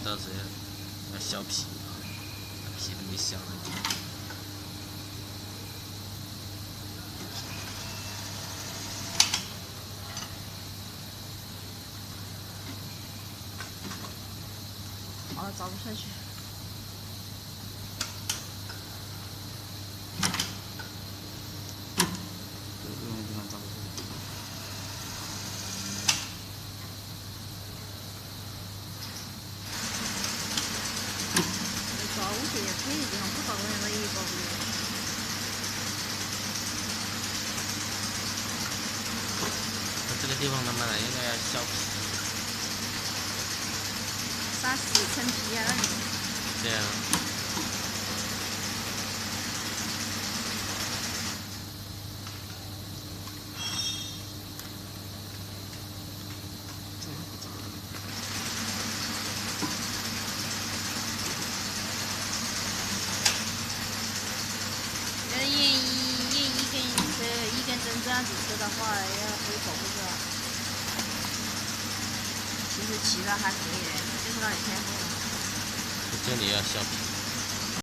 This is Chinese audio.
到时要削皮，皮都没削呢。好了，找不下去。这个地方找不下去。找我觉得可以的地方，不找那个也找不了。这个地方他妈的应该要削皮。啥四层皮啊？对啊。一根针这样子车的话，要会走不是吧？其实骑的还可以的，就是那里太厚了。这里要削皮。